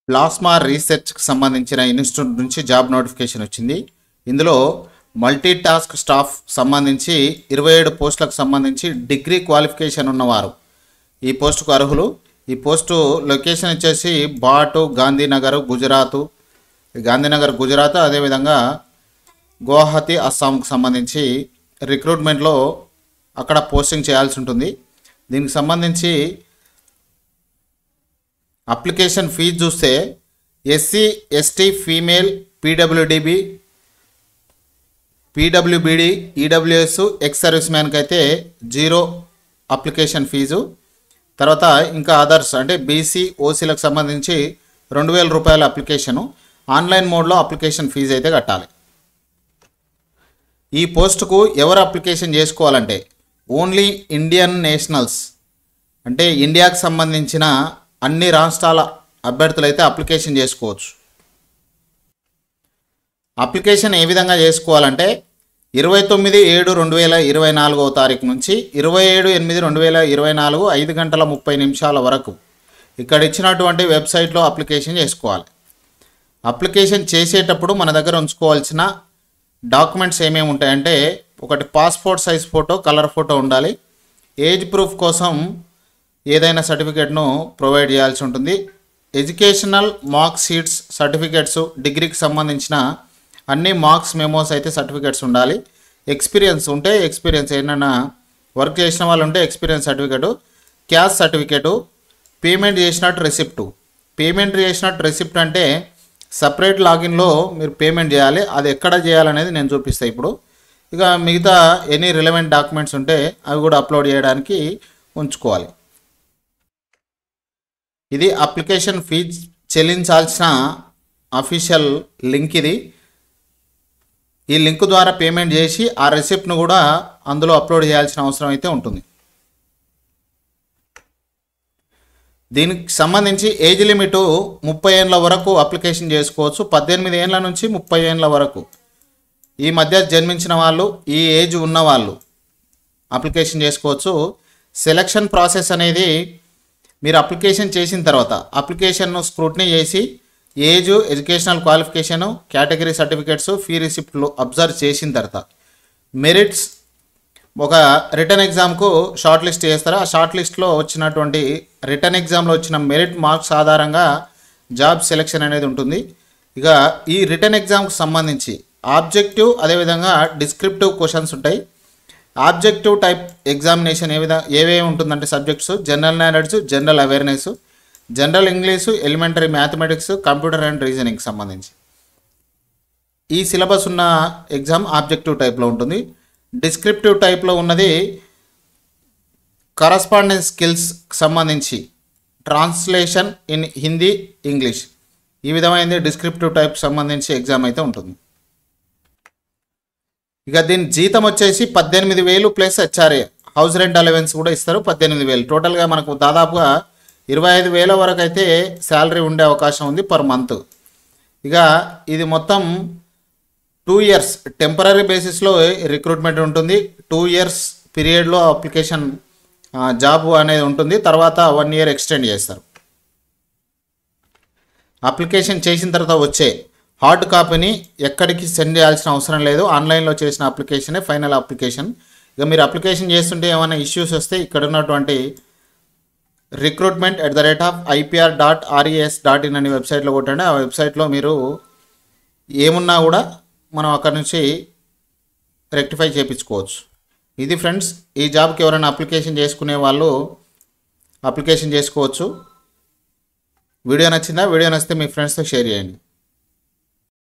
Plasma రీసెర్చ్కి సంబంధించిన institute నుంచి job notification వచ్చింది. ఇందులో మల్టీ టాస్క్ స్టాఫ్ సంబంధించి 27 పోస్టులకు సంబంధించి డిగ్రీ క్వాలిఫికేషన్ ఉన్నవారు ఈ పోస్టుకు అర్హులు. ఈ పోస్టు లొకేషన్ వచ్చేసి బాటు గాంధీనగర్ గుజరాత్, అదేవిధంగా గువాహతి అస్సాంకు సంబంధించి రిక్రూట్మెంట్లో అక్కడ పోస్టింగ్ చేయాల్సి ఉంటుంది. దీనికి సంబంధించి అప్లికేషన్ ఫీజు చూస్తే SC ST female PWBD EWS ex service మ్యాన్కి అయితే 0 అప్లికేషన్ ఫీజు. తర్వాత ఇంకా అదర్స్ అంటే బీసీ ఓసీలకు సంబంధించి 2000 రూపాయల అప్లికేషను. ఆన్లైన్ మోడ్లో అప్లికేషన్ ఫీజు అయితే కట్టాలి. ఈ పోస్టుకు ఎవరు అప్లికేషన్ చేసుకోవాలంటే ఓన్లీ ఇండియన్ నేషనల్స్ అంటే ఇండియాకు సంబంధించిన అన్ని రాష్ట్రాల అభ్యర్థులు అయితే అప్లికేషన్ చేసుకోవచ్చు. అప్లికేషన్ ఏ విధంగా చేసుకోవాలంటే 29/7/2024 తారీఖు నుంచి 27/8/2024 5:30 వరకు ఇక్కడ ఇచ్చినటువంటి వెబ్సైట్లో అప్లికేషన్ చేసుకోవాలి. అప్లికేషన్ చేసేటప్పుడు మన దగ్గర ఉంచుకోవాల్సిన డాక్యుమెంట్స్ ఏమేమి ఉంటాయంటే ఒకటి passport size photo, colour photo ఉండాలి. ఏజ్ ప్రూఫ్ కోసం ఏదైనా సర్టిఫికేట్ను ప్రొవైడ్ చేయాల్సి ఉంటుంది. ఎడ్యుకేషనల్ మార్క్ షీట్స్, సర్టిఫికేట్స్, డిగ్రీకి సంబంధించిన అన్ని మార్క్స్ మెమోస్ అయితే సర్టిఫికేట్స్ ఉండాలి. ఎక్స్పీరియన్స్ ఉంటే ఎక్స్పీరియన్స్ ఏమైనా వర్క్ చేసిన వాళ్ళు ఉంటే experience certificate, caste certificate, payment చేసినట్టు రెసిప్ట్ అంటే సపరేట్ లాగిన్లో మీరు పేమెంట్ చేయాలి. అది ఎక్కడ చేయాలనేది నేను చూపిస్తాను ఇప్పుడు. ఇక మిగతా ఎనీ రిలవెంట్ డాక్యుమెంట్స్ ఉంటే అవి కూడా అప్లోడ్ చేయడానికి ఉంచుకోవాలి. ఇది అప్లికేషన్ ఫీజ్ చెల్లించాల్సిన అఫీషియల్ లింక్ ఇది. ఈ లింక్ ద్వారా పేమెంట్ చేసి ఆ రెసిప్ట్ను కూడా అందులో అప్లోడ్ చేయాల్సిన అవసరం అయితే ఉంటుంది. దీనికి సంబంధించి ఏజ్ లిమిట్ 30 ఏళ్ళ వరకు అప్లికేషన్ చేసుకోవచ్చు. 18 ఏళ్ళ నుంచి 30 ఏళ్ళ వరకు ఈ మధ్య జన్మించిన వాళ్ళు, ఈ ఏజ్ ఉన్న వాళ్ళు అప్లికేషన్ చేసుకోవచ్చు. సెలక్షన్ ప్రాసెస్ అనేది మీరు అప్లికేషన్ చేసిన తర్వాత అప్లికేషన్ను స్క్రూటినీ చేసి age, educational qualification, category certificates, fee రిసిప్ట్లు అబ్జర్వ్ చేసిన తర్వాత మెరిట్స్ ఒక రిటర్న్ ఎగ్జామ్కు షార్ట్ లిస్ట్ చేస్తారు. ఆ షార్ట్ లిస్ట్లో వచ్చినటువంటి రిటర్న్ ఎగ్జామ్లో వచ్చిన మెరిట్ మార్క్స్ ఆధారంగా జాబ్ సెలెక్షన్ అనేది ఉంటుంది. ఇక ఈ రిటర్న్ ఎగ్జామ్కి సంబంధించి ఆబ్జెక్టివ్ అదేవిధంగా డిస్క్రిప్టివ్ క్వశ్చన్స్ ఉంటాయి. ఆబ్జెక్టివ్ టైప్ ఎగ్జామినేషన్ ఏవేవి ఉంటుందంటే subjects general knowledge, general awareness, general English, elementary mathematics, computer and రీజనింగ్కి సంబంధించి ఈ సిలబస్ ఉన్న ఎగ్జామ్ ఆబ్జెక్టివ్ టైప్లో ఉంటుంది. డిస్క్రిప్టివ్ టైప్లో ఉన్నది కరస్పాండెన్స్ స్కిల్స్కి సంబంధించి ట్రాన్స్లేషన్ ఇన్ హిందీ, ఇంగ్లీష్ ఈ విధమైనది డిస్క్రిప్టివ్ టైప్ సంబంధించి ఎగ్జామ్ అయితే ఉంటుంది. ఇక దీని జీతం వచ్చేసి 18,000 plus HRA house rent allowance కూడా ఇస్తారు. 18,000 టోటల్గా మనకు దాదాపుగా 25,000 వరకు అయితే శాలరీ ఉండే అవకాశం ఉంది పర్ మంత్. ఇక ఇది మొత్తం 2 ఇయర్స్ టెంపరీ బేసిస్లో రిక్రూట్మెంట్ ఉంటుంది. 2 ఇయర్స్ పీరియడ్లో అప్లికేషన్ జాబ్ అనేది ఉంటుంది. తర్వాత 1 ఇయర్ ఎక్స్టెండ్ చేస్తారు. అప్లికేషన్ చేసిన తర్వాత వచ్చే హార్డ్ కాపీని ఎక్కడికి సెండ్ చేయాల్సిన అవసరం లేదు. ఆన్లైన్లో చేసిన అప్లికేషనే ఫైనల్ అప్లికేషన్. ఇక మీరు అప్లికేషన్ చేస్తుంటే ఏమైనా ఇష్యూస్ వస్తే ఇక్కడ ఉన్నటువంటి recruitment@ipr.res.in అనే వెబ్సైట్లో కొట్టండి. ఆ వెబ్సైట్లో మీరు ఏమున్నా కూడా మనం అక్కడ నుంచి రెక్టిఫై చేయించుకోవచ్చు. ఇది ఫ్రెండ్స్, ఈ జాబ్కి ఎవరైనా అప్లికేషన్ చేసుకునే వాళ్ళు అప్లికేషన్ చేసుకోవచ్చు. వీడియో నచ్చిందా? వీడియో నచ్చితే మీ ఫ్రెండ్స్తో షేర్ చేయండి.